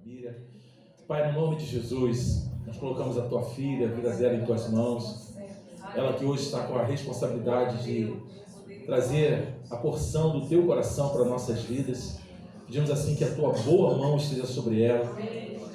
Miriam. Pai, no nome de Jesus, nós colocamos a tua filha, a vida dela em tuas mãos. Ela que hoje está com a responsabilidade de trazer a porção do teu coração para nossas vidas. Pedimos assim que a tua boa mão esteja sobre ela,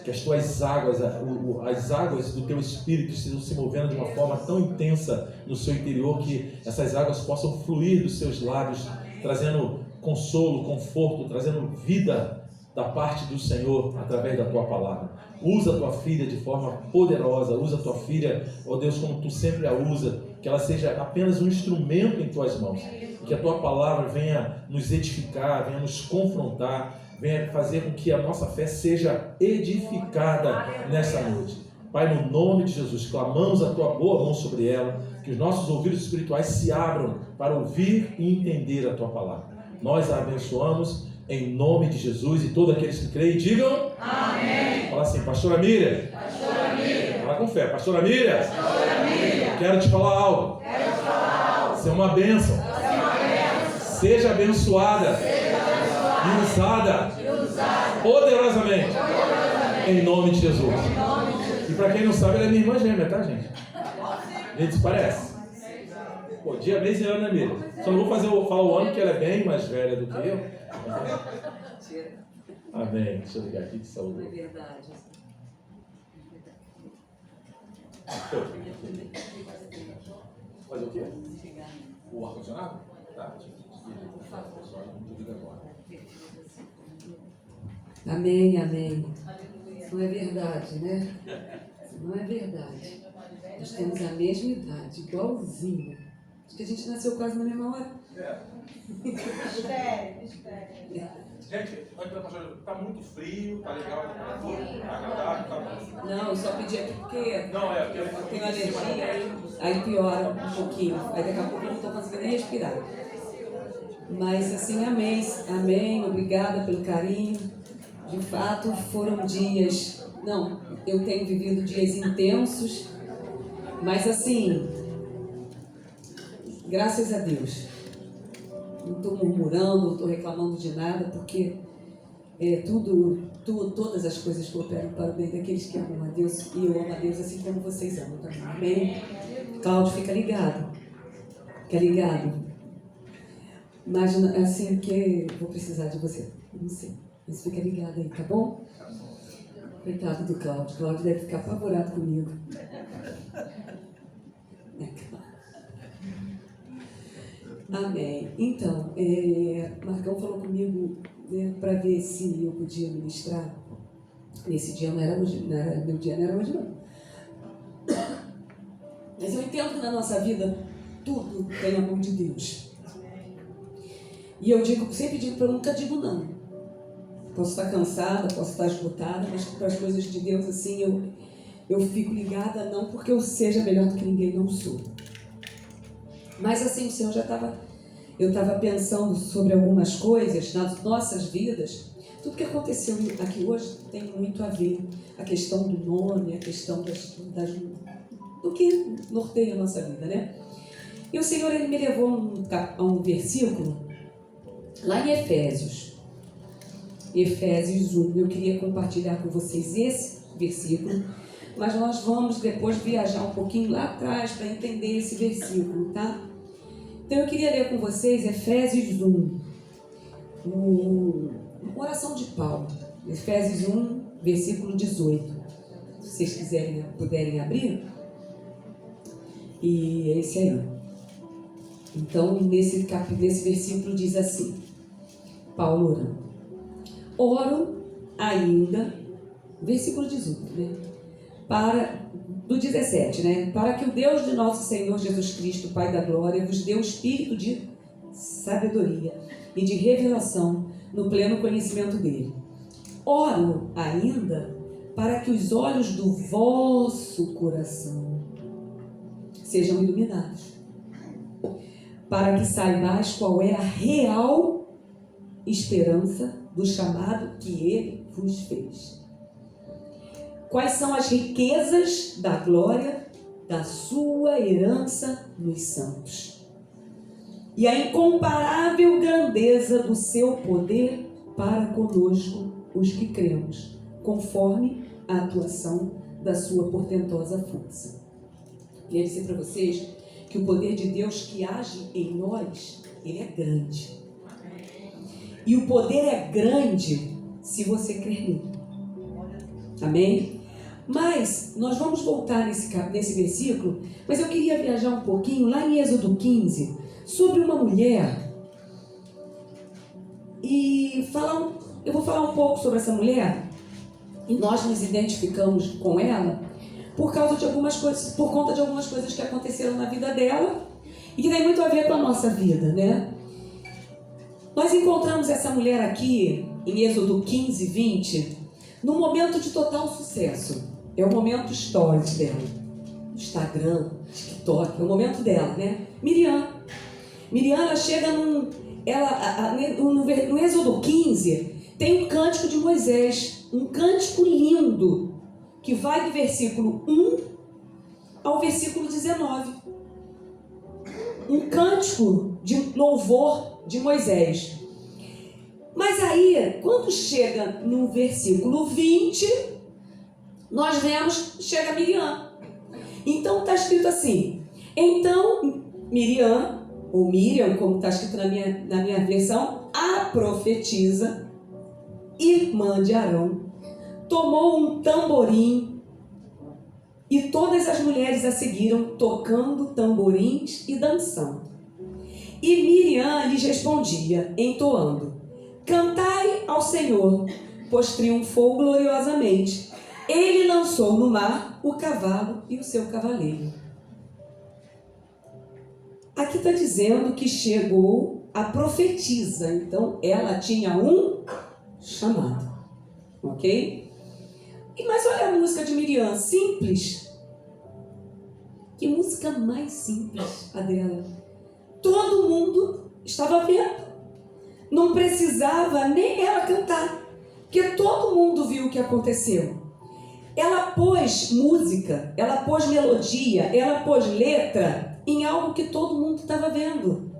que as tuas águas, as águas do teu espírito estejam se movendo de uma forma tão intensa no seu interior, que essas águas possam fluir dos seus lábios, trazendo consolo, conforto, trazendo vida da parte do Senhor através da tua palavra. Usa a tua filha de forma poderosa, usa a tua filha, ó Deus, como tu sempre a usa, que ela seja apenas um instrumento em tuas mãos, e que a tua palavra venha nos edificar, venha nos confrontar, venha fazer com que a nossa fé seja edificada nessa noite. Pai, no nome de Jesus, clamamos a tua boa mão sobre ela, que os nossos ouvidos espirituais se abram para ouvir e entender a tua palavra. Nós a abençoamos em nome de Jesus, e todos aqueles que creem digam amém. Fala assim, pastora Miriam. Pastora Miriam. Fala com fé, pastora Miriam. Pastora Miriam. Quero te falar algo. Você é uma bênção. Seja abençoada. E usada poderosamente em nome de Jesus. E para quem não sabe, ela é minha irmã gêmea, tá, gente? A gente se parece. Pô, dia, mês e ano, né, Miriam? Só não vou falar o ano, que ela é bem mais velha do que eu. Amém. Deixa eu ligar aqui de saúde. É verdade. Fazer o quê? O ar-condicionado? Tá. Amém, amém. Não é verdade, né? Não é verdade. Nós temos a mesma idade, igualzinho. Acho que a gente nasceu quase na mesma hora. Espere. Gente, tá muito frio, tá legal, tá agradável, tá bom. Não, eu só pedi aqui porque não, eu tenho alergia, aí piora um pouquinho. Aí daqui a pouco eu não estou conseguindo nem respirar. Mas assim, amém, amém, obrigada pelo carinho. De fato, foram dias, eu tenho vivido dias intensos, mas assim, graças a Deus. Não estou murmurando, não estou reclamando de nada, porque todas as coisas cooperam para o bem daqueles que amam a Deus, e eu amo a Deus assim como vocês amam também. Amém? Cláudio, fica ligado. Fica ligado. Mas assim, que vou precisar de você. Não sei. Mas fica ligado aí, tá bom? Coitado do Cláudio. Cláudio deve ficar apavorado comigo. Amém. Então, Marcão falou comigo, né, para ver se eu podia ministrar. Nesse dia não era hoje, meu dia não era hoje não. Mas eu entendo que na nossa vida tudo tem a mão de Deus. E eu sempre digo, eu nunca digo não. Posso estar cansada, posso estar esgotada, mas para as coisas de Deus, assim, eu fico ligada, não porque eu seja melhor do que ninguém, não sou. Mas assim, o Senhor eu estava pensando sobre algumas coisas nas nossas vidas. Tudo que aconteceu aqui hoje tem muito a ver. A questão do nome, a questão do que norteia a nossa vida, né? E o Senhor, Ele me levou a um versículo, lá em Efésios 1. Eu queria compartilhar com vocês esse versículo, mas nós vamos depois viajar um pouquinho lá atrás para entender esse versículo, tá? Então eu queria ler com vocês Efésios 1, uma oração de Paulo, Efésios 1, versículo 18. Se vocês puderem abrir, e é esse aí. Então, nesse versículo diz assim, Paulo orando: oro ainda, versículo 18, né? Do 17, né? Para que o Deus de nosso Senhor Jesus Cristo, Pai da Glória, vos dê o espírito de sabedoria e de revelação no pleno conhecimento dele. Oro ainda para que os olhos do vosso coração sejam iluminados, para que saibais qual é a real esperança do chamado que ele vos fez. Quais são as riquezas da glória da sua herança nos santos e a incomparável grandeza do seu poder para conosco, os que cremos, conforme a atuação da sua portentosa força. Queria dizer para vocês que o poder de Deus que age em nós, ele é grande. E o poder é grande se você crer nele. Amém? Mas nós vamos voltar nesse versículo, mas eu queria viajar um pouquinho lá em Êxodo 15, sobre uma mulher, e eu vou falar um pouco sobre essa mulher, e nós nos identificamos com ela por conta de algumas coisas que aconteceram na vida dela, e que tem muito a ver com a nossa vida, né? Nós encontramos essa mulher aqui, em Êxodo 15, 20, num momento de total sucesso. É o momento histórico dela. Instagram, TikTok, é o momento dela, né? Miriam, ela chega no Êxodo 15, tem um cântico de Moisés, um cântico lindo, que vai do versículo 1 ao versículo 19. Um cântico de louvor de Moisés. Mas aí, quando chega no versículo 20, nós vemos, chega Miriam. Então está escrito assim: então Miriam, ou Miriam, como está escrito na minha versão, a profetisa, irmã de Arão, tomou um tamborim, e todas as mulheres a seguiram, tocando tamborins e dançando. E Miriam lhes respondia, entoando: cantai ao Senhor, pois triunfou gloriosamente. Ele lançou no mar o cavalo e o seu cavaleiro. Aqui está dizendo que chegou a profetisa. Então, ela tinha um chamado. Ok? Mas olha a música de Miriam, simples. Que música mais simples a dela. Todo mundo estava vendo. Não precisava nem ela cantar, porque todo mundo viu o que aconteceu. Ela pôs música, ela pôs melodia, ela pôs letra em algo que todo mundo estava vendo,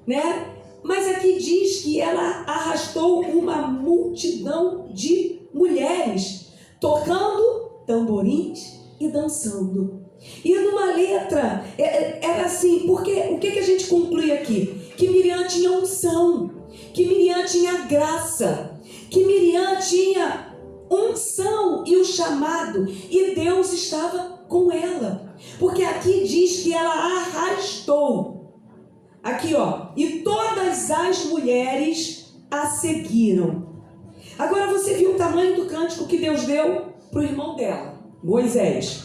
né? Mas aqui diz que ela arrastou uma multidão de mulheres tocando tamborins e dançando. E numa letra, era assim, porque o que a gente conclui aqui? Que Miriam tinha unção, que Miriam tinha graça, que Miriam tinha unção e o chamado, e Deus estava com ela, porque aqui diz que ela arrastou, aqui ó, e todas as mulheres a seguiram. Agora você viu o tamanho do cântico que Deus deu para o irmão dela, Moisés,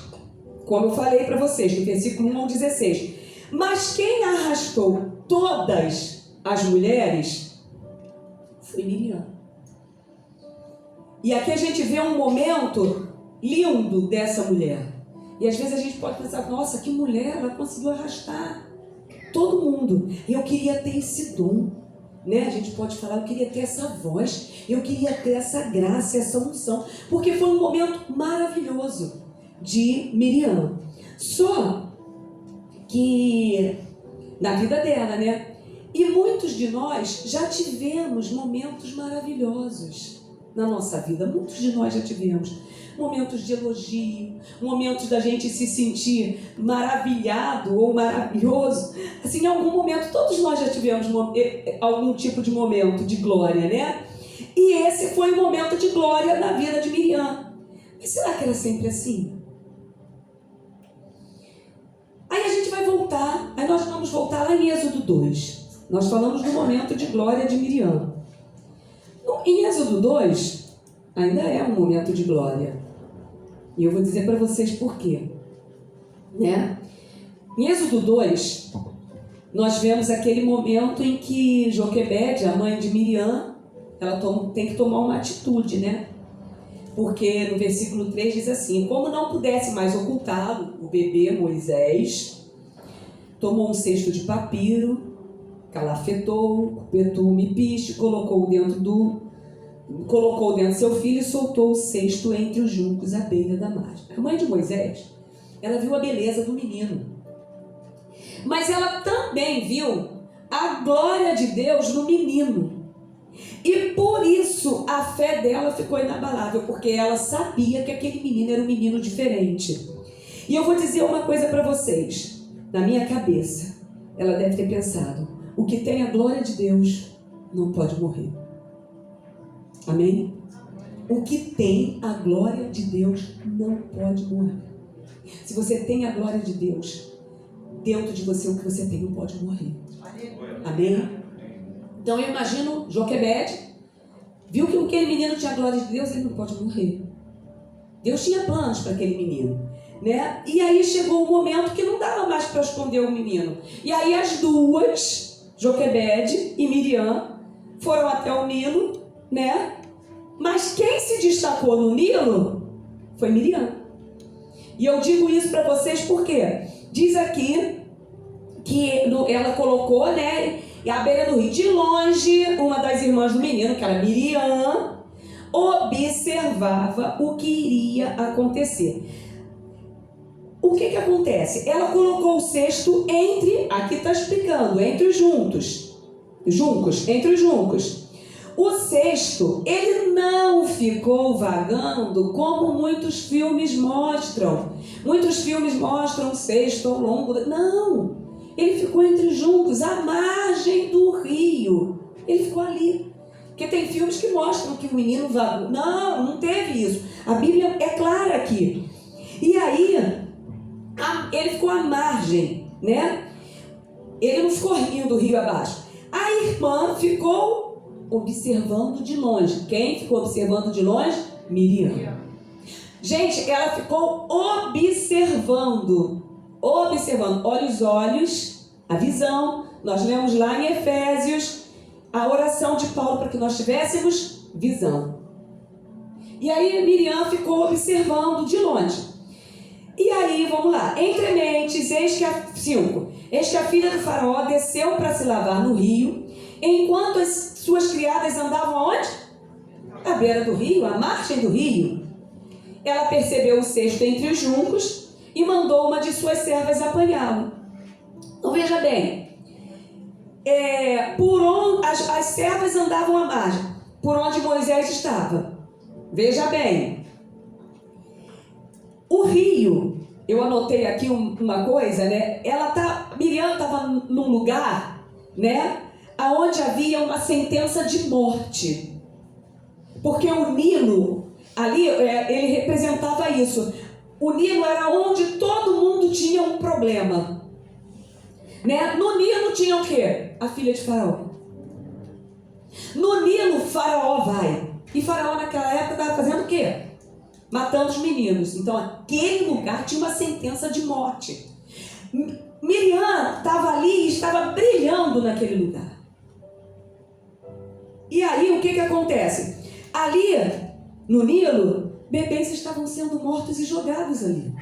como eu falei para vocês, no versículo 1 ao 16. Mas quem arrastou todas as mulheres foi Miriam. E aqui a gente vê um momento lindo dessa mulher. E às vezes a gente pode pensar, nossa, que mulher, ela conseguiu arrastar todo mundo. Eu queria ter esse dom, né? A gente pode falar, eu queria ter essa voz, eu queria ter essa graça, essa unção. Porque foi um momento maravilhoso de Miriam. Só que na vida dela, né? E muitos de nós já tivemos momentos maravilhosos na nossa vida. Muitos de nós já tivemos momentos de elogio, momentos da gente se sentir maravilhado ou maravilhoso. Assim, em algum momento, todos nós já tivemos algum tipo de momento de glória, né? E esse foi o momento de glória na vida de Miriam. Mas será que era sempre assim? Aí a gente vai voltar, aí nós vamos voltar lá em Êxodo 2. Nós falamos do momento de glória de Miriam. Em Êxodo 2, ainda é um momento de glória. E eu vou dizer para vocês por quê. Né? Em Êxodo 2, nós vemos aquele momento em que Joquebede, a mãe de Miriam, ela tem que tomar uma atitude, né? Porque no versículo 3 diz assim: como não pudesse mais ocultá-lo, o bebê Moisés tomou um cesto de papiro, calafetou, betume, piche, colocou dentro do seu filho e soltou o cesto entre os juncos à beira da margem. A mãe de Moisés, ela viu a beleza do menino, mas ela também viu a glória de Deus no menino. E por isso a fé dela ficou inabalável, porque ela sabia que aquele menino era um menino diferente. E eu vou dizer uma coisa para vocês. Na minha cabeça, ela deve ter pensado: o que tem a glória de Deus não pode morrer. Amém? O que tem a glória de Deus não pode morrer. Se você tem a glória de Deus dentro de você, o que você tem não pode morrer. Amém? Então eu imagino Joquebede, viu que aquele menino tinha a glória de Deus, ele não pode morrer. Deus tinha planos para aquele menino, né? E aí chegou o momento que não dava mais para esconder o menino. E aí as duas, Joquebede e Miriam, foram até o Nilo, né? Mas quem se destacou no Nilo foi Miriam. E eu digo isso para vocês porque diz aqui que ela colocou, né, à beira do rio, de longe, uma das irmãs do menino, que era Miriam, observava o que iria acontecer. O que acontece? Ela colocou o cesto entre, aqui está explicando, entre os juncos, entre os juncos. O cesto, ele não ficou vagando como muitos filmes mostram. Muitos filmes mostram o cesto ao longo Não! Ele ficou entre os juncos, à margem do rio. Ele ficou ali. Porque tem filmes que mostram que o menino vagou. Não, não teve isso. A Bíblia é clara aqui. E aí, ele ficou à margem, né? Ele não ficou indo rio abaixo. A irmã ficou observando de longe. Quem ficou observando de longe? Miriam. Gente, ela ficou observando. Olha os olhos, a visão. Nós lemos lá em Efésios a oração de Paulo para que nós tivéssemos visão. E aí Miriam ficou observando de longe. E aí, vamos lá. Entre mentes, eis que a filha do faraó desceu para se lavar no rio, enquanto as suas criadas andavam onde? À beira do rio, à margem do rio. Ela percebeu o cesto entre os juncos e mandou uma de suas servas apanhá-lo. Então veja bem, por onde as servas andavam à margem, por onde Moisés estava. Veja bem, o rio, eu anotei aqui uma coisa, né? Miriam estava num lugar, né, aonde havia uma sentença de morte, porque o Nilo ali, ele representava isso. O Nilo era onde todo mundo tinha um problema, né? No Nilo tinha o quê? A filha de Faraó. No Nilo, Faraó vai. E Faraó naquela época estava fazendo o quê? Matando os meninos. Então aquele lugar tinha uma sentença de morte. Miriam estava ali e estava brilhando naquele lugar. E aí o que acontece? Ali no Nilo, bebês estavam sendo mortos e jogados ali.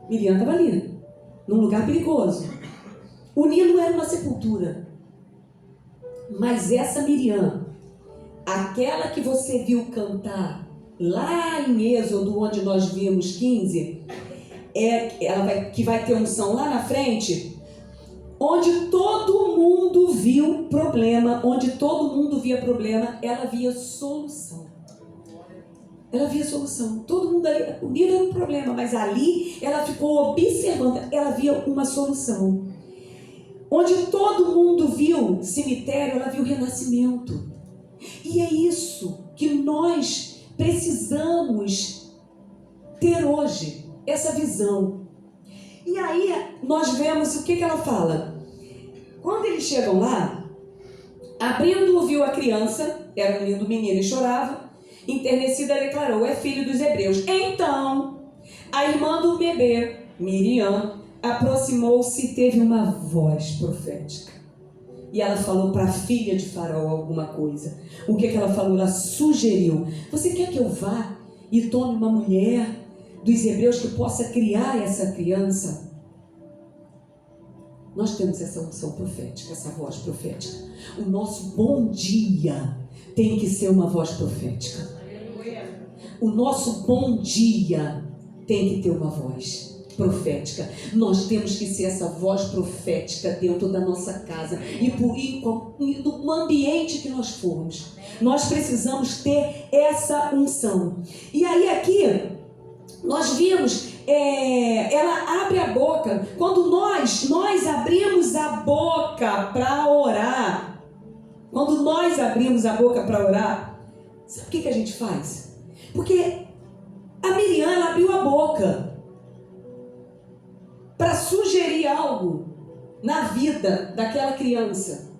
Miriam estava ali, num lugar perigoso. O Nilo era uma sepultura. Mas essa Miriam, aquela que você viu cantar lá em Êxodo, onde nós vimos 15, que vai ter unção lá na frente, onde todo mundo viu problema, onde todo mundo via problema, ela via solução. Ela via solução. Todo mundo ali, o Nilo era um problema, mas ali ela ficou observando, ela via uma solução. Onde todo mundo viu cemitério, ela viu renascimento. E é isso que nós precisamos ter hoje, essa visão. E aí nós vemos o que ela fala. Quando eles chegam lá, abrindo, viu a criança, era um lindo menino e chorava. Enternecida declarou: é filho dos hebreus. Então a irmã do bebê, Miriam, aproximou-se e teve uma voz profética. E ela falou para a filha de Faraó alguma coisa. O que ela falou? Ela sugeriu: você quer que eu vá e tome uma mulher dos hebreus que possa criar essa criança? Nós temos essa unção profética, essa voz profética. O nosso bom dia tem que ser uma voz profética. O nosso bom dia tem que ter uma voz. profética. Nós temos que ser essa voz profética dentro da nossa casa e no ambiente que nós formos. Nós precisamos ter essa unção. E aí aqui nós vimos, ela abre a boca. Quando nós abrimos a boca para orar, quando nós abrimos a boca para orar, sabe o que a gente faz? Porque a Miriam, ela abriu a boca para sugerir algo na vida daquela criança.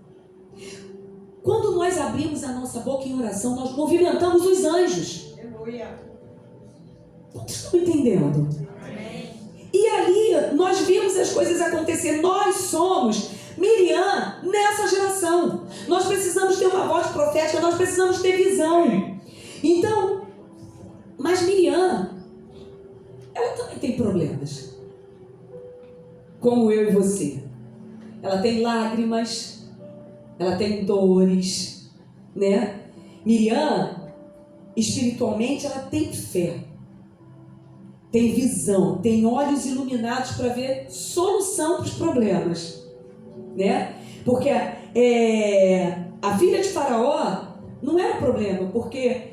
Quando nós abrimos a nossa boca em oração, nós movimentamos os anjos. Vocês estão entendendo? E ali nós vimos as coisas acontecer. Nós somos Miriam nessa geração. Nós precisamos ter uma voz profética, nós precisamos ter visão. Então, mas Miriam, ela também tem problemas, como eu e você. Ela tem lágrimas, ela tem dores, né? Miriam, espiritualmente, ela tem fé, tem visão, tem olhos iluminados para ver solução para os problemas, né? Porque a filha de Faraó não era problema, porque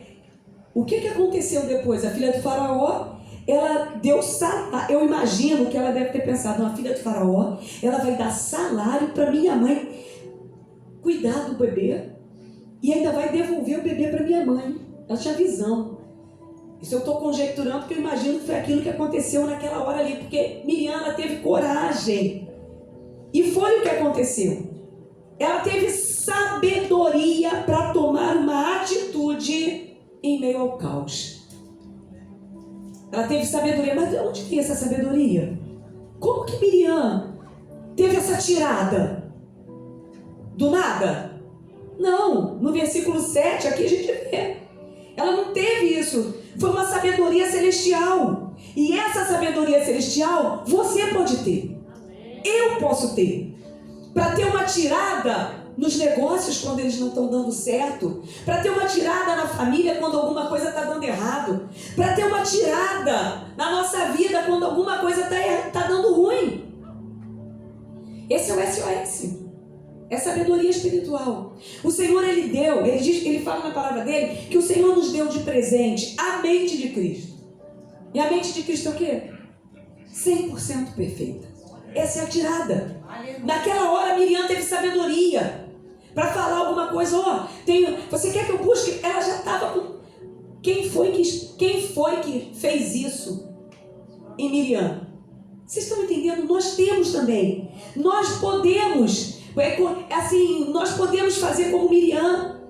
o que aconteceu depois? A filha de Faraó, ela deu salário. Eu imagino que ela deve ter pensado, uma filha de Faraó, ela vai dar salário para minha mãe cuidar do bebê e ainda vai devolver o bebê para minha mãe. Ela tinha visão. Isso eu estou conjecturando, porque eu imagino que foi aquilo que aconteceu naquela hora ali, porque Miriam, ela teve coragem. E foi o que aconteceu. Ela teve sabedoria para tomar uma atitude em meio ao caos. Ela teve sabedoria, mas de onde veio essa sabedoria? Como que Miriam teve essa tirada? Do nada? Não, no versículo 7 aqui a gente vê. Ela não teve isso. Foi uma sabedoria celestial. E essa sabedoria celestial você pode ter. Eu posso ter. Para ter uma tirada nos negócios quando eles não estão dando certo, para ter uma tirada na família quando alguma coisa está dando errado, para ter uma tirada na nossa vida quando alguma coisa está dando ruim. Esse é o SOS, é sabedoria espiritual. O Senhor, ele fala na palavra dele que o Senhor nos deu de presente a mente de Cristo. E a mente de Cristo é o quê? 100% perfeita. Essa é a tirada. Naquela hora Miriam teve sabedoria para falar alguma coisa. Você quer que eu busque? Ela já estava com... Quem foi que fez isso em Miriam? Vocês estão entendendo? Nós temos também. Nós podemos fazer como Miriam,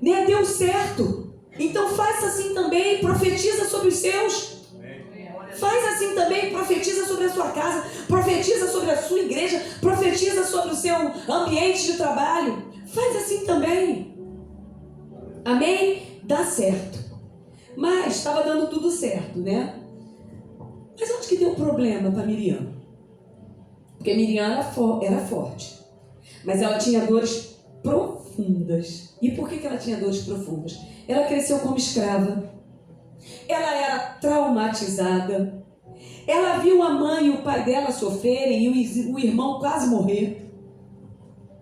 né? Deu certo. Então faça assim também, profetiza sobre os seus. Faz assim também, profetiza sobre a sua casa, profetiza sobre a sua igreja, profetiza sobre o seu ambiente de trabalho. Faz assim também. Amém? Dá certo. Mas estava dando tudo certo, né? Mas onde que deu problema para Miriam? Porque Miriam era forte, mas ela tinha dores profundas. E por que ela tinha dores profundas? Ela cresceu como escrava. Ela era traumatizada. Ela viu a mãe e o pai dela sofrerem e o irmão quase morrer,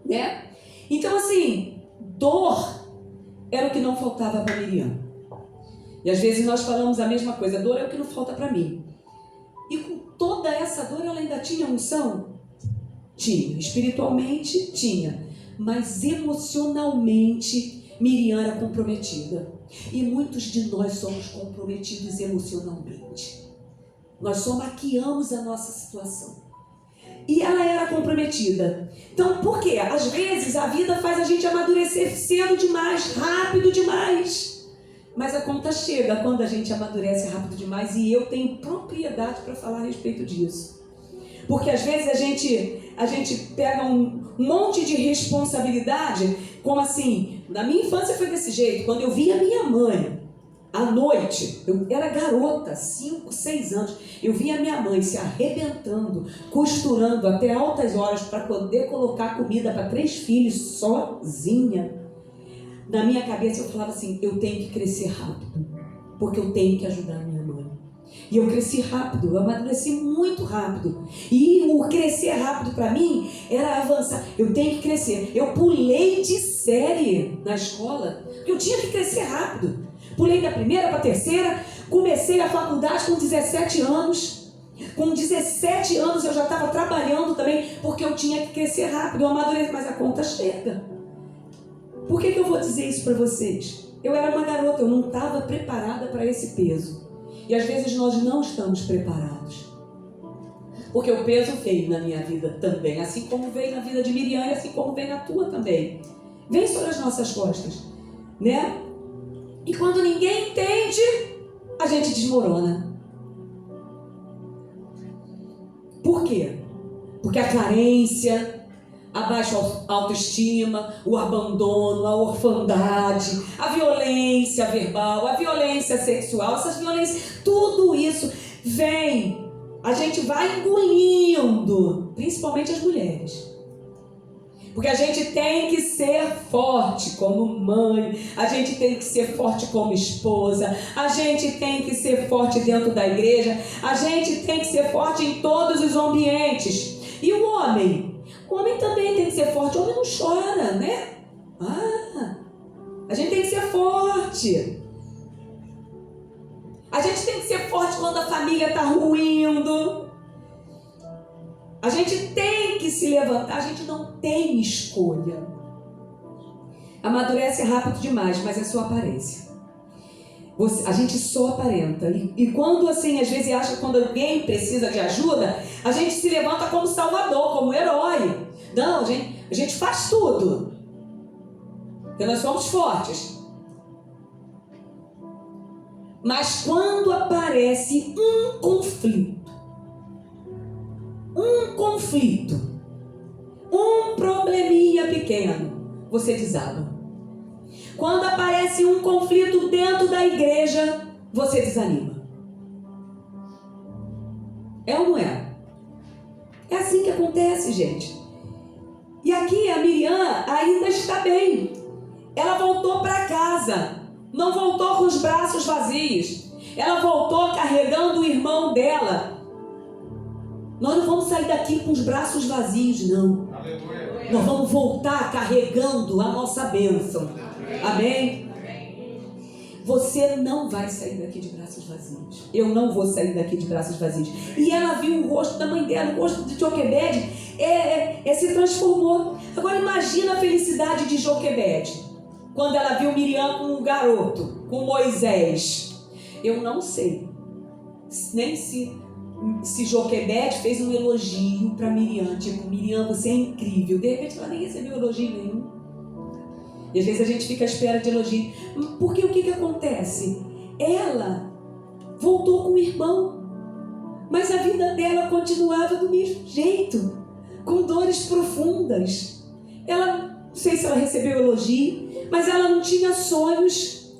né? Então assim, dor era o que não faltava para Miriam. E às vezes nós falamos a mesma coisa, dor é o que não falta para mim. E com toda essa dor ela ainda tinha unção? Tinha, espiritualmente tinha, mas emocionalmente Miriam era comprometida. E muitos de nós somos comprometidos emocionalmente. Nós só maquiamos a nossa situação. E ela era comprometida. Então, por quê? Às vezes a vida faz a gente amadurecer cedo demais, rápido demais. Mas a conta chega quando a gente amadurece rápido demais. E eu tenho propriedade para falar a respeito disso. Porque às vezes a gente pega um monte de responsabilidade, como assim, na minha infância foi desse jeito. Quando eu via minha mãe à noite, eu era garota, 5, 6 anos, eu via minha mãe se arrebentando, costurando até altas horas para poder colocar comida para 3 filhos sozinha. Na minha cabeça eu falava assim, eu tenho que crescer rápido, porque eu tenho que ajudar minha mãe. E eu cresci rápido, eu amadureci muito rápido. E o crescer rápido para mim era avançar. Eu tenho que crescer. Eu pulei de série na escola, porque eu tinha que crescer rápido. Pulei da primeira para a terceira, comecei a faculdade com 17 anos. Com 17 anos eu já estava trabalhando também, porque eu tinha que crescer rápido. Eu amadureci, mas a conta chega. Por que eu vou dizer isso para vocês? Eu era uma garota, eu não estava preparada para esse peso. E às vezes nós não estamos preparados. Porque o peso veio na minha vida também, assim como veio na vida de Miriam e assim como veio na tua também. Vem sobre as nossas costas, né? E quando ninguém entende, a gente desmorona. Por quê? Porque a carência, a baixa autoestima, o abandono, a orfandade, a violência verbal, a violência sexual, essas violências, tudo isso vem, a gente vai engolindo, principalmente as mulheres. Porque a gente tem que ser forte como mãe, a gente tem que ser forte como esposa, a gente tem que ser forte dentro da igreja, a gente tem que ser forte em todos os ambientes. E o homem? O homem também tem que ser forte. O homem não chora, né? A gente tem que ser forte. A gente tem que ser forte quando a família está ruindo. A gente tem que se levantar. A gente não tem escolha. Amadurece rápido demais, mas é só aparência. A gente só aparenta. E quando assim, às vezes acha que quando alguém precisa de ajuda, a gente se levanta como salvador, como herói. Não, a gente faz tudo. Porque nós somos fortes. Mas quando aparece um conflito, um probleminha pequeno, você desaba. Quando aparece um conflito dentro da igreja, você desanima. É ou não é? É assim que acontece, gente. E aqui a Miriam ainda está bem. Ela voltou para casa. Não voltou com os braços vazios. Ela voltou carregando o irmão dela. Nós não vamos sair daqui com os braços vazios, não. Aleluia. Nós vamos voltar carregando a nossa bênção. Amém? Você não vai sair daqui de braços vazios. Eu não vou sair daqui de braços vazios. E ela viu o rosto da mãe dela, o rosto de Joquebede se transformou. Agora imagina a felicidade de Joquebede quando ela viu Miriam com o garoto, com Moisés. Eu não sei nem se Joquebede fez um elogio para Miriam, tipo, Miriam, você é incrível. De repente ela nem recebeu elogio nenhum. E às vezes a gente fica à espera de elogio. Porque o que acontece? Ela voltou com o irmão, mas a vida dela continuava do mesmo jeito, com dores profundas. Ela, não sei se ela recebeu elogio, mas ela não tinha sonhos.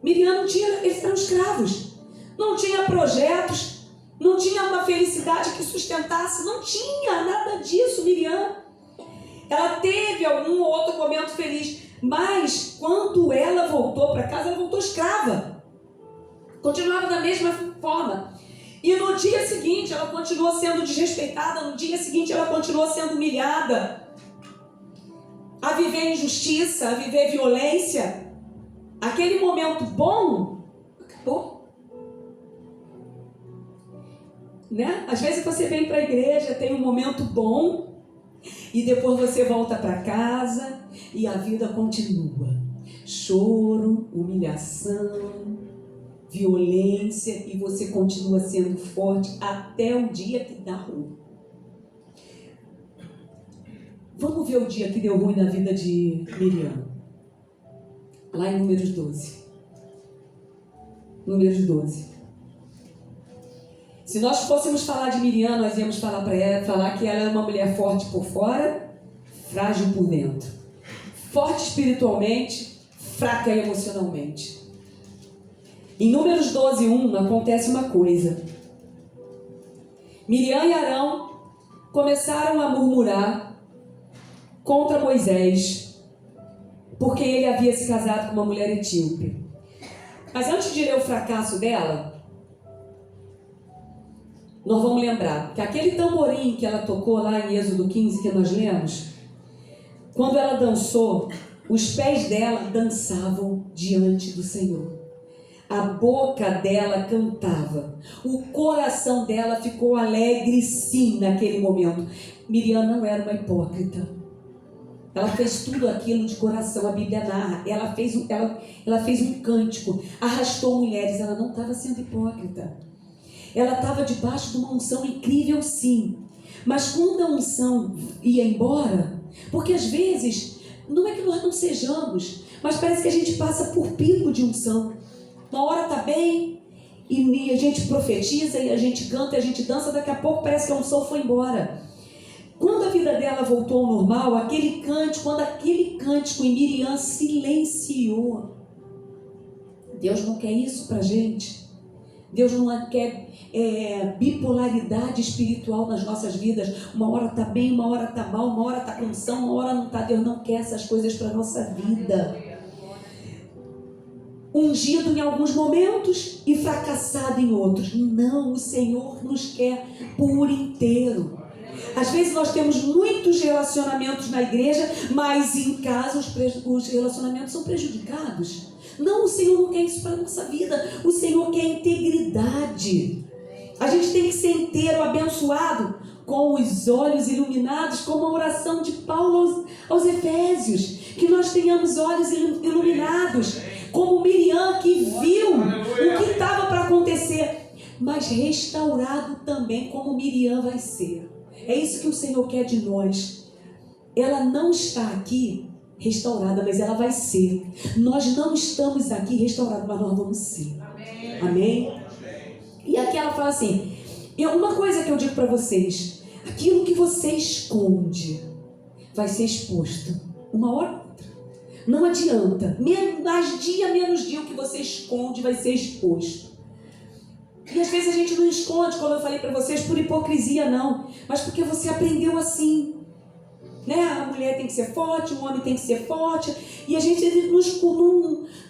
Miriam não tinha, eles eram escravos. Não tinha projetos, não tinha uma felicidade que sustentasse, não tinha nada disso, Miriam. Ela teve algum ou outro momento feliz, mas quando ela voltou para casa, ela voltou escrava. Continuava da mesma forma. E no dia seguinte, ela continuou sendo desrespeitada. No dia seguinte, ela continuou sendo humilhada. A viver injustiça, a viver violência. Aquele momento bom, acabou. Né? Às vezes você vem para a igreja, tem um momento bom, e depois você volta para casa e a vida continua. Choro, humilhação, violência, e você continua sendo forte até o dia que dá ruim. Vamos ver o dia que deu ruim na vida de Miriam. Lá em Números 12. Números 12. Se nós fôssemos falar de Miriam, nós íamos falar para ela, falar que ela é uma mulher forte por fora, frágil por dentro. Forte espiritualmente, fraca emocionalmente. Em Números 12:1 acontece uma coisa. Miriam e Arão começaram a murmurar contra Moisés, porque ele havia se casado com uma mulher etíope. Mas antes de ler o fracasso dela, nós vamos lembrar que aquele tamborim que ela tocou lá em Êxodo 15, que nós lemos, quando ela dançou, os pés dela dançavam diante do Senhor. A boca dela cantava. O coração dela ficou alegre, sim, naquele momento. Miriam não era uma hipócrita. Ela fez tudo aquilo de coração, a Bíblia narra. Ela fez um cântico, arrastou mulheres. Ela não estava sendo hipócrita. Ela estava debaixo de uma unção incrível, sim. Mas quando a unção ia embora, porque às vezes, não é que nós não sejamos, mas parece que a gente passa por pico de unção. Uma hora está bem, e a gente profetiza, e a gente canta, e a gente dança, daqui a pouco parece que a unção foi embora. Quando a vida dela voltou ao normal, quando aquele cântico em Miriam silenciou. Deus não quer isso para a gente. Deus não quer bipolaridade espiritual nas nossas vidas. Uma hora está bem, uma hora está mal, uma hora está com unção, uma hora não está. Deus não quer essas coisas para a nossa vida. Ungido em alguns momentos e fracassado em outros. Não, o Senhor nos quer por inteiro. Às vezes nós temos muitos relacionamentos na igreja, mas em casa os relacionamentos são prejudicados. Não, o Senhor não quer isso para a nossa vida. O Senhor quer integridade. A gente tem que ser inteiro, abençoado, com os olhos iluminados, como a oração de Paulo aos Efésios. Que nós tenhamos olhos iluminados, como Miriam, que viu o que estava para acontecer, mas restaurado também, como Miriam vai ser. É isso que o Senhor quer de nós. Ela não está aqui restaurada, mas ela vai ser. Nós não estamos aqui restaurados, mas nós vamos ser. Amém? E aqui ela fala assim, uma coisa que eu digo para vocês, aquilo que você esconde vai ser exposto, uma hora ou outra. Não adianta, mais dia menos dia, o que você esconde vai ser exposto. E às vezes a gente não esconde, como eu falei para vocês, por hipocrisia não, mas porque você aprendeu assim, né? A mulher tem que ser forte, o homem tem que ser forte, e a gente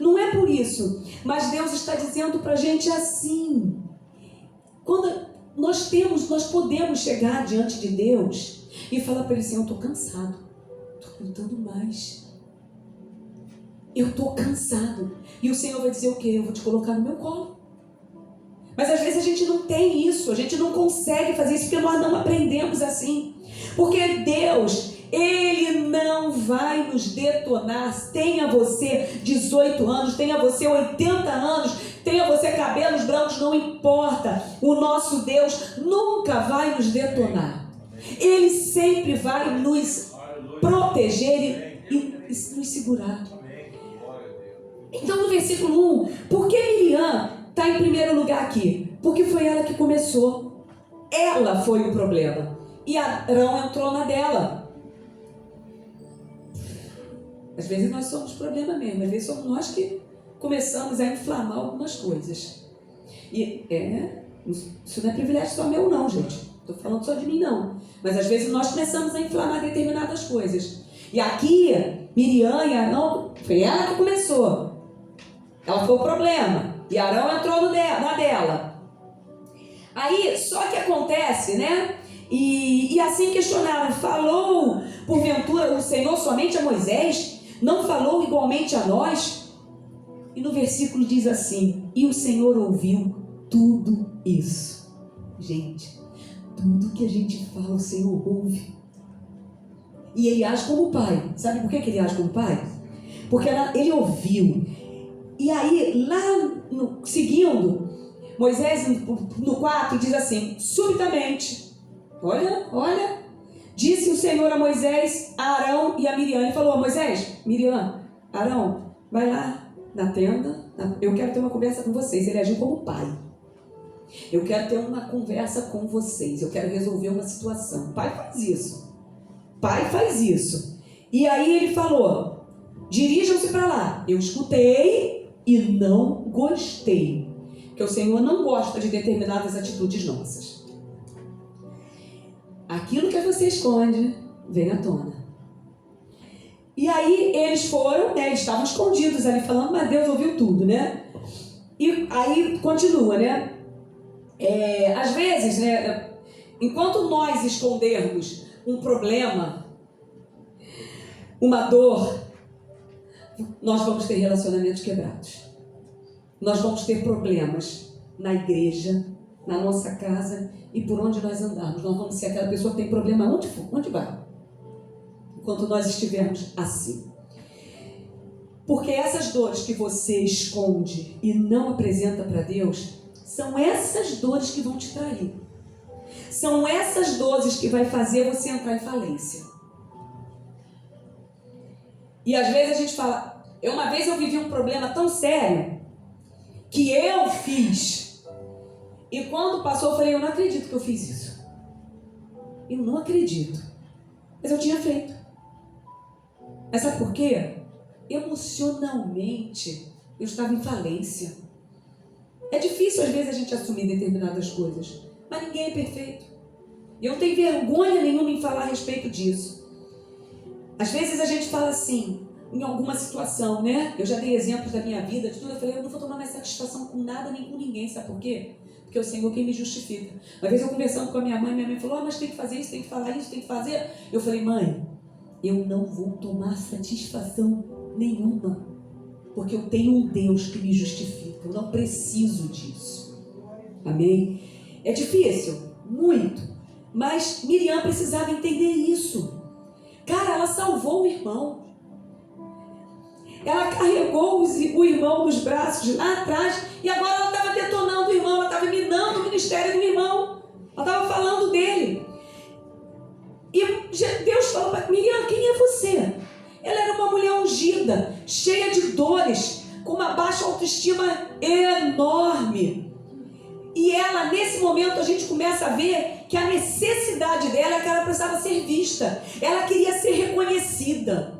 não é por isso, mas Deus está dizendo para a gente assim. Quando nós podemos chegar diante de Deus e falar para Ele assim, eu estou cansado, estou contando mais, eu estou cansado, e o Senhor vai dizer o quê? Eu vou te colocar no meu colo. Mas às vezes a gente não tem isso, a gente não consegue fazer isso porque nós não aprendemos assim. Porque Deus, Ele não vai nos detonar. Tenha você 18 anos, tenha você 80 anos, tenha você cabelos brancos, não importa. O nosso Deus nunca vai nos detonar. Ele sempre vai nos proteger e nos segurar. Então no versículo 1, por que Miriam está em primeiro lugar aqui? Porque foi ela que começou. Ela foi o problema. E Arão entrou na dela. Às vezes nós somos problema mesmo. Às vezes somos nós que começamos a inflamar algumas coisas. E isso não é privilégio só meu não, gente. Estou falando só de mim não. Mas às vezes nós começamos a inflamar determinadas coisas. E aqui, Miriam e Arão, foi ela que começou. Ela foi o problema. E Arão entrou na dela. Aí, só que acontece, né? E assim questionaram, falou porventura o Senhor somente a Moisés? Não falou igualmente a nós? E no versículo diz assim, e o Senhor ouviu tudo isso. Gente, tudo que a gente fala, o Senhor ouve. E Ele age como pai. Sabe por que Ele age como pai? Porque Ele ouviu. E aí, lá seguindo, Moisés no 4 diz assim, subitamente, olha, disse o Senhor a Moisés, a Arão e a Miriam. Ele falou a Moisés, Miriam, Arão, vai lá na tenda, eu quero ter uma conversa com vocês. Ele agiu como pai. Eu quero ter uma conversa com vocês, eu quero resolver uma situação. Pai faz isso. E aí ele falou, dirijam-se para lá. Eu escutei e não gostei. Porque o Senhor não gosta de determinadas atitudes nossas. Aquilo que você esconde vem à tona. E aí eles foram, né? Eles estavam escondidos ali falando, mas Deus ouviu tudo, né? E aí continua, né? Às vezes, né, enquanto nós escondermos um problema, uma dor, nós vamos ter relacionamentos quebrados. Nós vamos ter problemas na igreja, na nossa casa e por onde nós andarmos. Nós vamos ser aquela pessoa que tem problema onde for, onde vai. Enquanto nós estivermos assim. Porque essas dores que você esconde e não apresenta para Deus, são essas dores que vão te trair. São essas dores que vai fazer você entrar em falência. E às vezes a gente fala, uma vez eu vivi um problema tão sério que eu fiz. E quando passou eu falei, eu não acredito que eu fiz isso. Eu não acredito. Mas eu tinha feito. Mas sabe por quê? Emocionalmente eu estava em falência. É difícil às vezes a gente assumir determinadas coisas, mas ninguém é perfeito. E eu não tenho vergonha nenhuma em falar a respeito disso. Às vezes a gente fala assim, em alguma situação, né? Eu já dei exemplos da minha vida, de tudo. Eu falei, eu não vou tomar mais satisfação com nada nem com ninguém. Sabe por quê? Porque é o Senhor quem me justifica. Uma vez eu conversando com a minha mãe falou, mas tem que fazer isso, tem que falar isso, tem que fazer. Eu falei, mãe, eu não vou tomar satisfação nenhuma, porque eu tenho um Deus que me justifica. Eu não preciso disso. Amém? É difícil, muito, mas Miriam precisava entender isso. Cara, ela salvou o irmão. Ela carregou o irmão nos braços lá atrás e agora ela estava detonando o irmão, ela estava minando o ministério do irmão. Ela estava falando dele. E Deus falou para Miriam, quem é você? Ela era uma mulher ungida, cheia de dores, com uma baixa autoestima enorme. E ela, nesse momento, a gente começa a ver que a necessidade dela é que ela precisava ser vista. Ela queria ser reconhecida.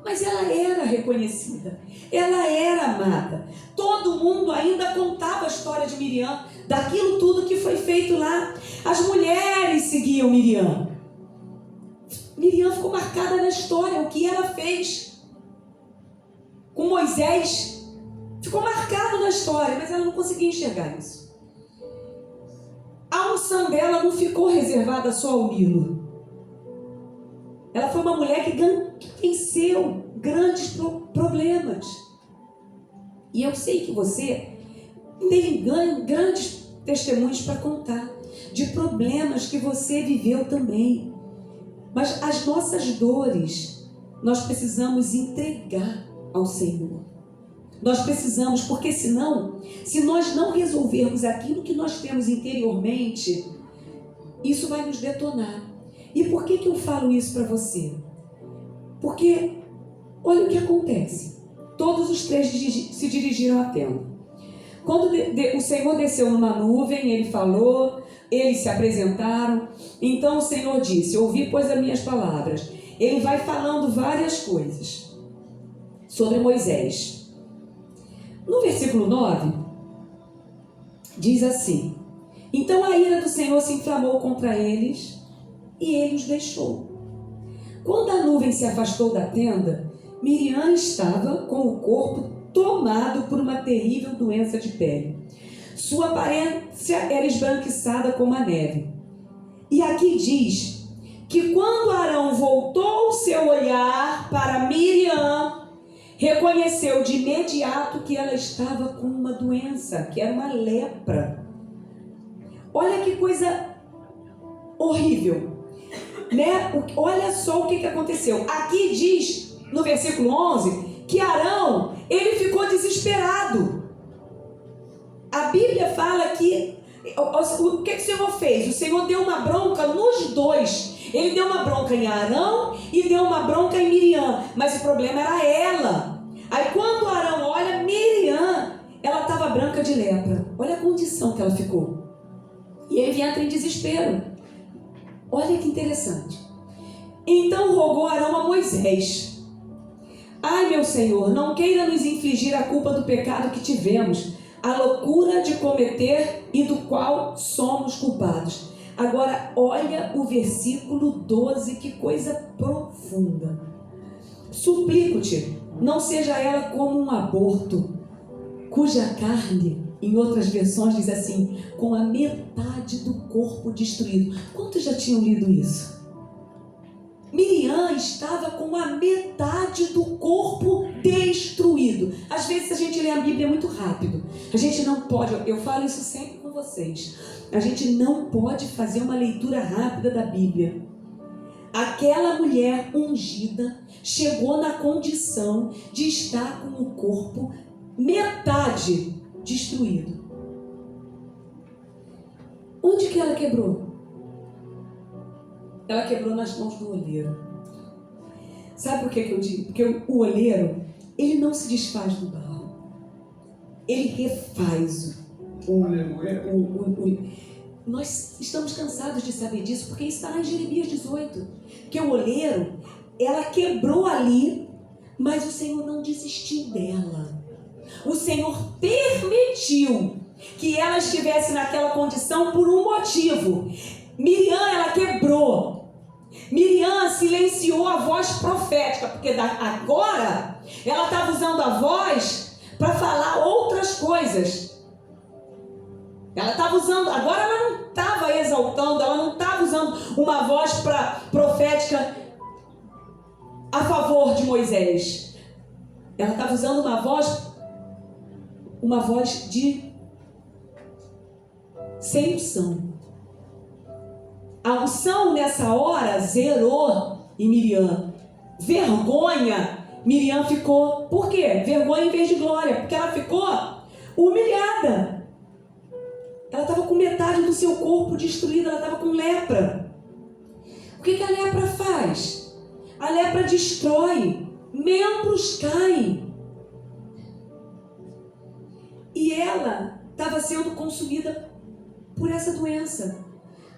Mas ela era reconhecida. Ela era amada. Todo mundo ainda contava a história de Miriam, daquilo tudo que foi feito lá. As mulheres seguiam Miriam. Miriam ficou marcada na história, o que ela fez com Moisés. Ficou marcado na história, mas ela não conseguia enxergar isso. A unção dela não ficou reservada só ao Nilo. Ela foi uma mulher que venceu grandes problemas. E eu sei que você tem grandes testemunhos para contar de problemas que você viveu também. Mas as nossas dores, nós precisamos entregar ao Senhor. Nós precisamos, porque senão, se nós não resolvermos aquilo que nós temos interiormente, isso vai nos detonar. E por que eu falo isso para você? Porque, olha o que acontece. Todos os três se dirigiram à tenda. Quando o Senhor desceu numa nuvem, ele falou, eles se apresentaram. Então o Senhor disse, ouvi, pois, as minhas palavras. Ele vai falando várias coisas sobre Moisés. No versículo 9, diz assim, então a ira do Senhor se inflamou contra eles e ele os deixou. Quando a nuvem se afastou da tenda, Miriam estava com o corpo tomado por uma terrível doença de pele. Sua aparência era esbranquiçada como a neve. E aqui diz que quando Arão voltou o seu olhar para Miriam, reconheceu de imediato que ela estava com uma doença, que era uma lepra. Olha que coisa horrível, né? Olha só o que aconteceu. Aqui diz, no versículo 11, que Arão, ele ficou desesperado. A Bíblia fala que o que o Senhor fez? O Senhor deu uma bronca nos dois. Ele deu uma bronca em Arão e deu uma bronca em Miriam, mas o problema era ela. Aí quando Arão olha, Miriam, ela estava branca de lepra. Olha a condição que ela ficou. E ele entra em desespero. Olha que interessante. Então rogou Arão a Moisés, ai meu Senhor, não queira nos infligir a culpa do pecado que tivemos, a loucura de cometer e do qual somos culpados. Agora olha o versículo 12, que coisa profunda. Suplico-te, não seja ela como um aborto, cuja carne Em outras versões diz assim, com a metade do corpo destruído. Quantos já tinham lido isso? Miriam estava com a metade do corpo destruído. Às vezes a gente lê a Bíblia muito rápido. A gente não pode, eu falo isso sempre com vocês, a gente não pode fazer uma leitura rápida da Bíblia. Aquela mulher ungida chegou na condição de estar com o corpo metade destruído. Onde que ela quebrou? Ela quebrou nas mãos do olheiro. Sabe por que eu digo? Porque o olheiro, ele não se desfaz do barro. Ele refaz Nós estamos cansados de saber disso, porque isso está lá em Jeremias 18. Que o olheiro, ela quebrou ali, mas o Senhor não desistiu dela. O Senhor permitiu que ela estivesse naquela condição por um motivo. Miriam, ela quebrou. Miriam silenciou a voz profética, porque agora ela estava usando a voz para falar outras coisas. Ela estava usando, agora ela não estava exaltando, ela não estava usando uma voz profética a favor de Moisés. Ela estava usando uma voz de sem unção. A unção nessa hora zerou em Miriam. Vergonha, Miriam ficou. Por quê? Vergonha em vez de glória. Porque ela ficou humilhada. Ela estava com metade do seu corpo destruído. Ela estava com lepra. O que a lepra faz? A lepra destrói. Membros caem. E ela estava sendo consumida por essa doença.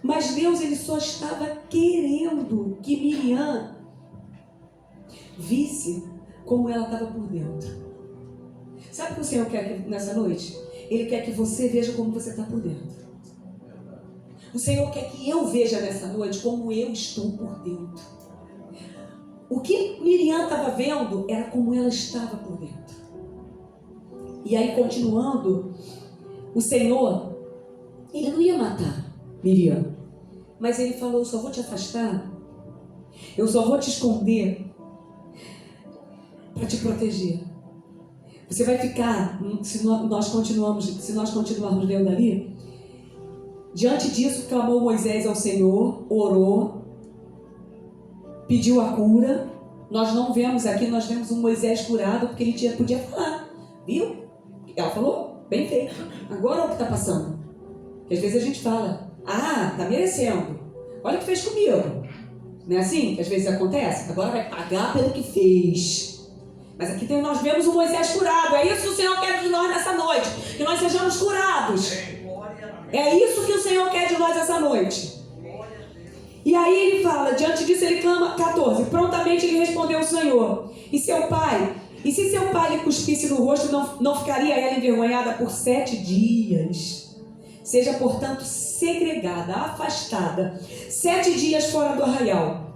Mas Deus, ele só estava querendo que Miriam visse como ela estava por dentro. Sabe o que o Senhor quer nessa noite? Ele quer que você veja como você está por dentro. O Senhor quer que eu veja nessa noite como eu estou por dentro. O que Miriam estava vendo era como ela estava por dentro. E aí, continuando, o Senhor, ele não ia matar Miriam, mas ele falou: eu só vou te afastar, eu só vou te esconder para te proteger. Você vai ficar, se nós continuarmos lendo ali, diante disso clamou Moisés ao Senhor, orou, pediu a cura. Nós não vemos aqui, nós vemos um Moisés curado porque ele podia falar, viu? Ela falou, bem feito, agora é o que está passando. Porque às vezes a gente fala, tá merecendo, olha o que fez comigo. Não é assim que às vezes acontece? Agora vai pagar pelo que fez. Mas aqui nós vemos o Moisés curado. É isso que o Senhor quer de nós nessa noite, que nós sejamos curados. É isso que o Senhor quer de nós essa noite. E aí ele fala, diante disso ele clama, 14, prontamente ele respondeu ao Senhor, e se seu pai lhe cuspisse no rosto, não ficaria ela envergonhada por 7 dias? Seja, portanto, segregada, afastada, 7 dias fora do arraial.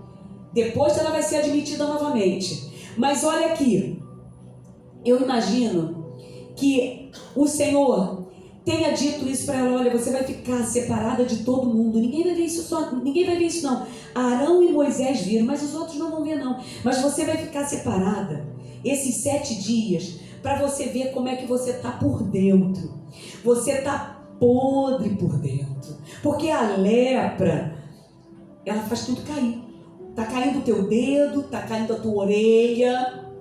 Depois ela vai ser admitida novamente. Mas olha aqui, eu imagino que o Senhor tenha dito isso para ela: olha, você vai ficar separada de todo mundo. Ninguém vai ver isso não. Arão e Moisés viram, mas os outros não vão ver não. Mas você vai ficar separada esses 7 dias para você ver como é que você está por dentro. Você está podre por dentro, porque a lepra, ela faz tudo cair. Está caindo o teu dedo, está caindo a tua orelha.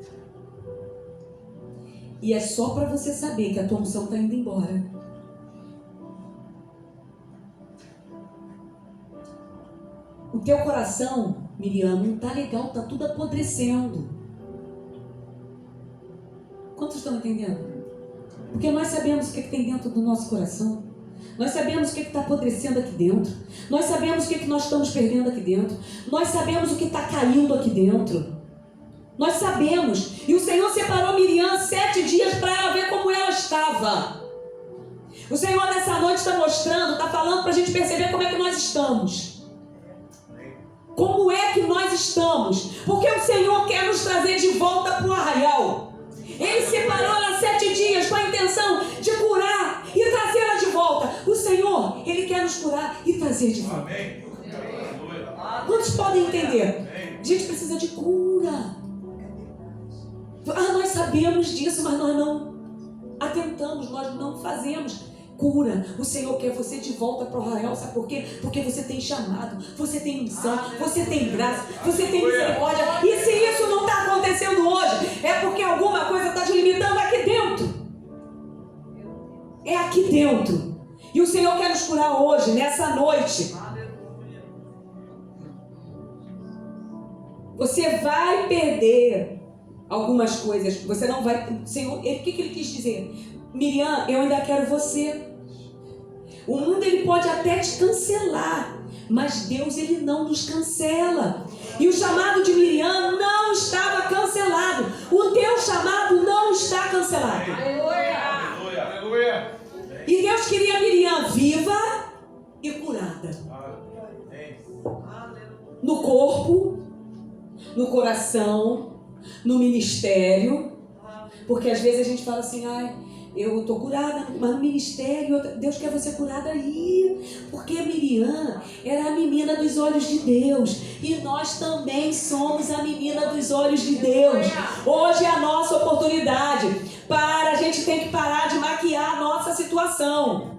E é só para você saber que a tua unção está indo embora. O teu coração, Miriam, não está legal, está tudo apodrecendo. Quantos estão entendendo? Porque nós sabemos o que tem dentro do nosso coração. Nós sabemos o que está apodrecendo aqui dentro. Nós sabemos o que nós estamos perdendo aqui dentro. Nós sabemos o que está caindo aqui dentro. Nós sabemos. E o Senhor separou Miriam 7 dias para ela ver como ela estava. O Senhor nessa noite está mostrando, está falando para a gente perceber como é que nós estamos. Como é que nós estamos? Porque o Senhor quer nos trazer de volta para o arraial. Ele separou ela 7 dias com a intenção de curar. E quer nos curar e trazer de volta. Quantos podem entender? A gente precisa de cura. Nós sabemos disso, mas nós não atentamos, nós não fazemos. Cura. O Senhor quer você de volta para o arraial. Sabe por quê? Porque você tem chamado, você tem missão, você tem graça, você tem misericórdia. E se isso não está acontecendo hoje, é porque alguma coisa está te limitando aqui dentro. É aqui dentro. E o Senhor quer nos curar hoje, nessa noite. Você vai perder algumas coisas. Você não vai... Senhor, o que ele quis dizer? Miriam, eu ainda quero você. O mundo ele pode até te cancelar, mas Deus ele não nos cancela. E o chamado de Miriam não estava cancelado. O teu chamado não está cancelado. Aleluia, aleluia. E Deus queria Miriam viva e curada. No corpo, no coração, no ministério. Porque às vezes a gente fala assim, eu estou curada, mas no ministério, Deus quer você curada aí. Porque Miriam era a menina dos olhos de Deus. E nós também somos a menina dos olhos de Deus. Hoje é a nossa oportunidade. A gente tem que parar de maquiar a nossa situação.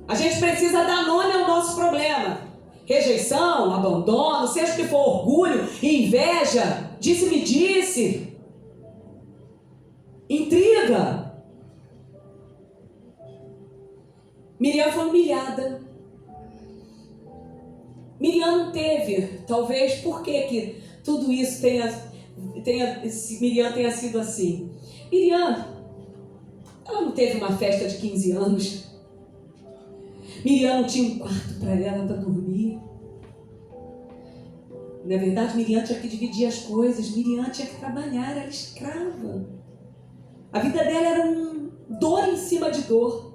A gente precisa dar nome ao nosso problema. Rejeição, abandono, seja o que for, orgulho, inveja, disse-me-disse. Intriga. Miriam foi humilhada. Miriam não teve, talvez, por que tudo isso Miriam tenha sido assim. Miriam, ela não teve uma festa de 15 anos. Miriam não tinha um quarto para ela para dormir. Na verdade, Miriam tinha que dividir as coisas. Miriam tinha que trabalhar, era escrava. A vida dela era dor em cima de dor.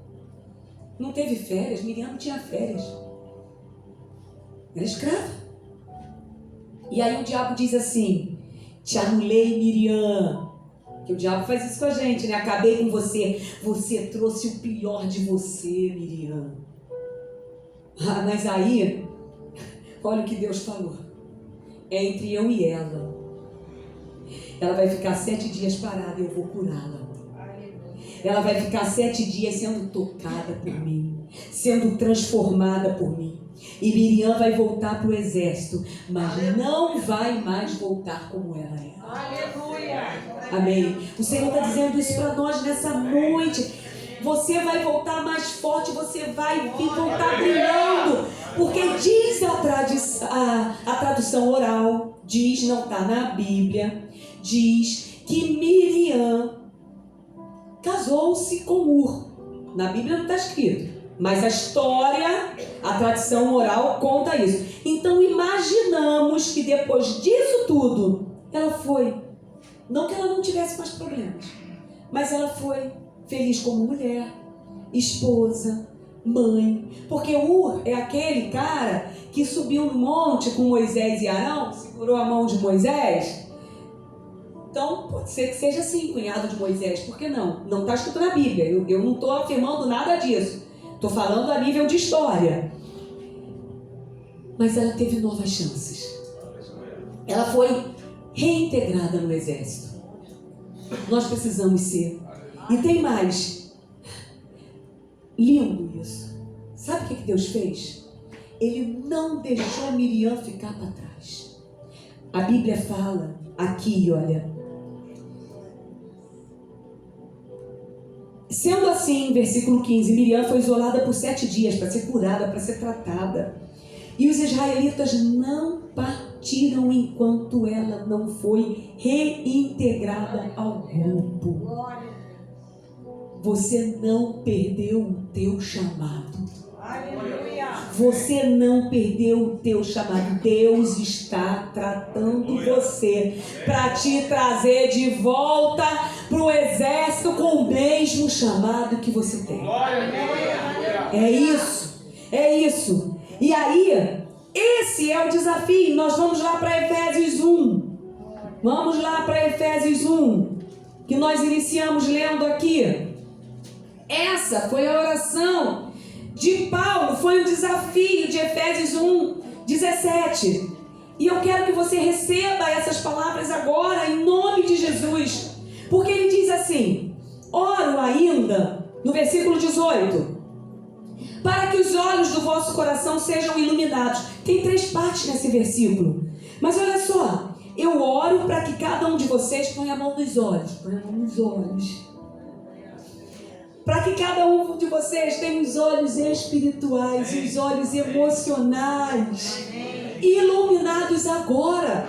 Não teve férias. Miriam não tinha férias. Era escrava. E aí o diabo diz assim: te anulei, Miriam. Que o diabo faz isso com a gente, né? Acabei com você. Você trouxe o pior de você, Miriam. Mas aí, olha o que Deus falou. É entre eu e ela. Ela vai ficar 7 dias parada e eu vou curá-la. Ela vai ficar 7 dias sendo tocada por mim, sendo transformada por mim. E Miriam vai voltar para o exército, mas não vai mais voltar como ela era. Aleluia. Amém. O Senhor está dizendo isso para nós nessa noite. Você vai voltar mais forte, você vai voltar brilhando. Porque diz a tradução oral, diz, não está na Bíblia, diz que Miriam casou-se com Ur. Na Bíblia não está escrito, mas a história, a tradição oral conta isso. Então imaginamos que depois disso tudo, ela foi, não que ela não tivesse mais problemas, mas ela foi feliz como mulher, esposa, mãe. Porque Ur é aquele cara que subiu no monte com Moisés e Arão, segurou a mão de Moisés. Então, pode ser que seja assim, cunhado de Moisés. Por que não? Não está escrito na Bíblia. Eu não estou afirmando nada disso. Estou falando a nível de história. Mas ela teve novas chances. Ela foi reintegrada no exército. Nós precisamos ser. E tem mais. Lindo isso. Sabe o que Deus fez? Ele não deixou Miriam ficar para trás. A Bíblia fala aqui, olha. Sendo assim, versículo 15, Miriam foi isolada por 7 dias para ser curada, para ser tratada. E os israelitas não partiram enquanto ela não foi reintegrada ao grupo. Você não perdeu o teu chamado. Você não perdeu o teu chamado. Deus está tratando você para te trazer de volta para o exército com o mesmo chamado que você tem. É isso. É isso. E aí, esse é o desafio. Nós vamos lá para Efésios 1. Vamos lá para Efésios 1, que nós iniciamos lendo aqui. Essa foi a oração de Paulo foi um desafio de Efésios 1:17. E eu quero que você receba essas palavras agora, em nome de Jesus. Porque ele diz assim: oro ainda, no versículo 18, para que os olhos do vosso coração sejam iluminados. Tem 3 partes nesse versículo. Mas olha só, eu oro para que cada um de vocês ponha a mão nos olhos. Põe a mão nos olhos. Para que cada um de vocês tenha os olhos espirituais, os olhos emocionais iluminados agora.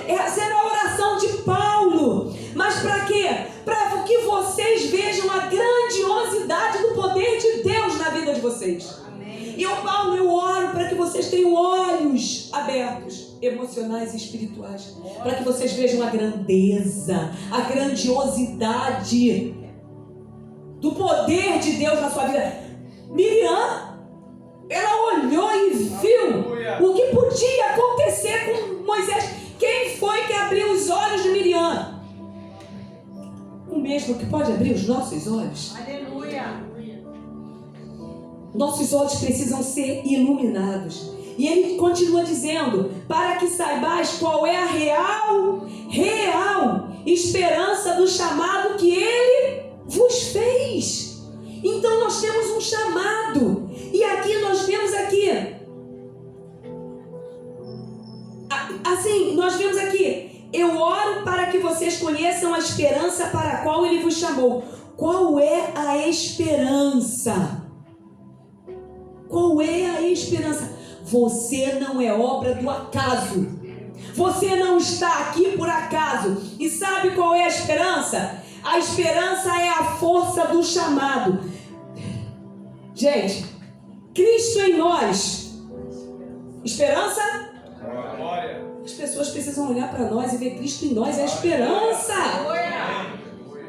Essa era a oração de Paulo. Mas para quê? Para que vocês vejam a grandiosidade do poder de Deus na vida de vocês. E eu, Paulo, eu oro para que vocês tenham olhos abertos, emocionais e espirituais, para que vocês vejam a grandeza, a grandiosidade do poder de Deus na sua vida. Miriam, ela olhou e viu o que podia acontecer com Moisés. Quem foi que abriu os olhos de Miriam? O mesmo que pode abrir os nossos olhos. Aleluia. Nossos olhos precisam ser iluminados. E ele continua dizendo: para que saibais qual é a real esperança do chamado que ele vos fez. Então nós temos um chamado. E aqui nós vemos eu oro para que vocês conheçam a esperança para a qual ele vos chamou. Qual é a esperança? Qual é a esperança? Você não é obra do acaso. Você não está aqui por acaso. E sabe qual é a esperança? A esperança é a força do chamado. Gente, Cristo em nós. Esperança? Glória. As pessoas precisam olhar para nós e ver Cristo em nós. É a esperança.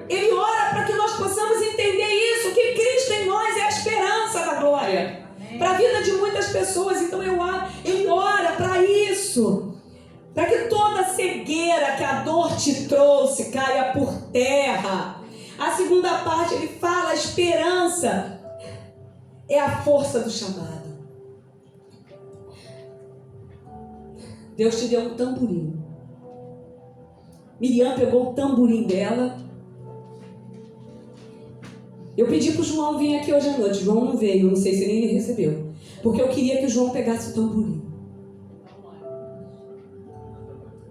Ele ora para que nós possamos entender isso, que Cristo em nós é a esperança da glória. Para a vida de muitas pessoas. Então ele ora para isso. Para que toda cegueira que a dor te trouxe caia por terra. A segunda parte ele fala: a esperança é a força do chamado. Deus te deu um tamborim. Miriam pegou o tamborim dela. Eu pedi para o João vir aqui hoje à noite. João não veio, não sei se nem ele recebeu. Porque eu queria que o João pegasse o tamborim.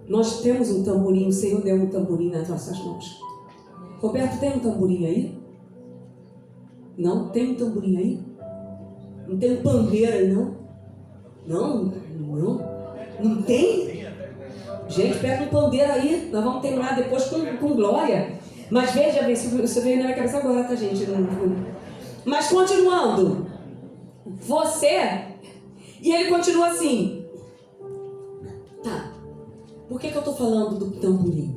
Nós temos um tamborim, o Senhor deu um tamborim nas nossas mãos. Roberto, tem um tamborim aí? Não? Tem um tamborim aí? Não tem um pandeiro aí, não? Não? Não tem? Gente, pega um pandeiro aí. Nós vamos terminar depois com glória. Mas veja, isso veio na minha cabeça agora, tá, gente? Mas continuando. Você... E ele continua assim. Tá. Por que eu estou falando do tamborim?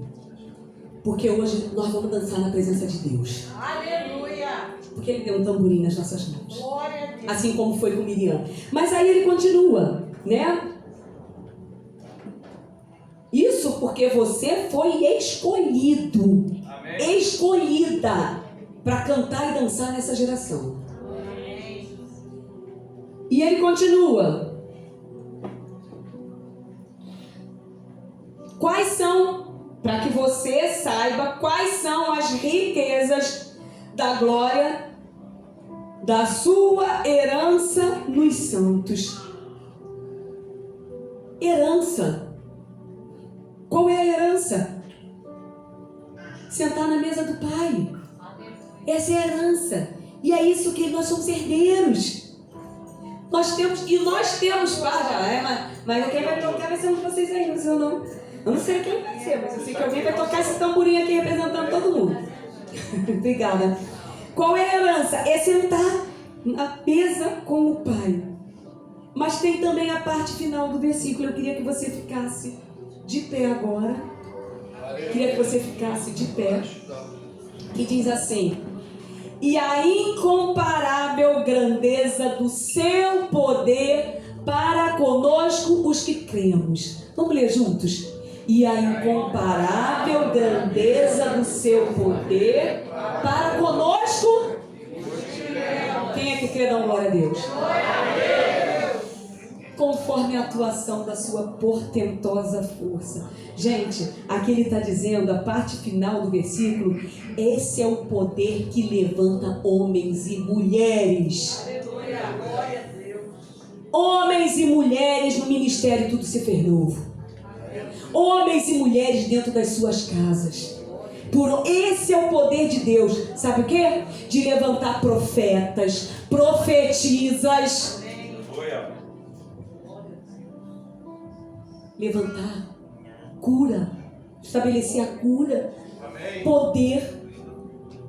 Porque hoje nós vamos dançar na presença de Deus. Aleluia. Porque ele deu um tamborim nas nossas mãos. Glória a Deus. Assim como foi com Miriam. Mas aí ele continua, né? Isso porque você foi escolhido. Amém. Escolhida para cantar e dançar nessa geração. Amém. E ele continua. Quais são, para que você saiba, quais são as riquezas da glória da sua herança nos santos. Herança. Qual é a herança? Sentar na mesa do Pai. Essa é a herança. E é isso que nós somos herdeiros. Nós temos mas quem vai tocar vai ser um de vocês aí, não sei não. Eu não sei quem vai ser, mas eu sei que alguém vai tocar esse tamborim aqui representando todo mundo. Obrigada. Qual é a herança? É sentar na mesa com o Pai. Mas tem também a parte final do versículo. Eu queria que você ficasse de pé agora. Queria que você ficasse de pé. Que diz assim: e a incomparável grandeza do seu poder para conosco os que cremos. Vamos ler juntos? E a incomparável grandeza do seu poder para conosco. Quem é que quer dar glória a Deus? Conforme a atuação da sua portentosa força. Gente, aqui ele está dizendo, a parte final do versículo, esse é o poder que levanta homens e mulheres. Aleluia. Glória a Deus. Homens e mulheres no ministério Tudo Se Fez Novo. Homens e mulheres dentro das suas casas. Esse é o poder de Deus. Sabe o quê? De levantar profetas, profetisas. Levantar cura, estabelecer a cura, poder,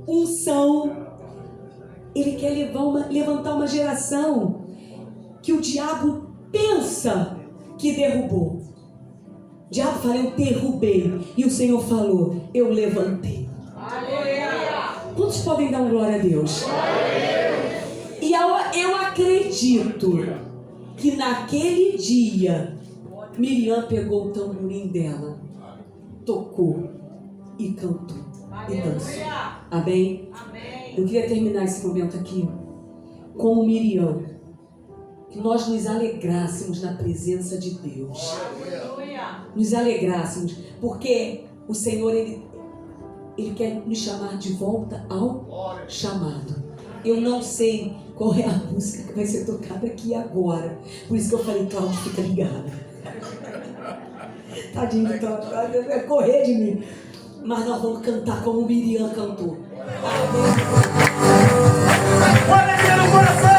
unção. Ele quer levantar uma geração que o diabo pensa que derrubou. O diabo fala, eu derrubei. E o Senhor falou, eu levantei. Aleluia. Quantos podem dar glória a Deus? E eu acredito que naquele dia Miriam pegou o tamborim dela, tocou e cantou e dançou. Amém? Amém. Eu queria terminar esse momento aqui como Miriam, que nós nos alegrássemos na presença de Deus. Aleluia. Nos alegrássemos, porque o Senhor, Ele quer nos chamar de volta ao chamado. Eu não sei qual é a música que vai ser tocada aqui agora, por isso que eu falei, Cláudio, fica ligada. Tadinho do Cláudio, vai correr de mim. Mas nós vamos cantar como Miriam cantou. Olha aqui no coração!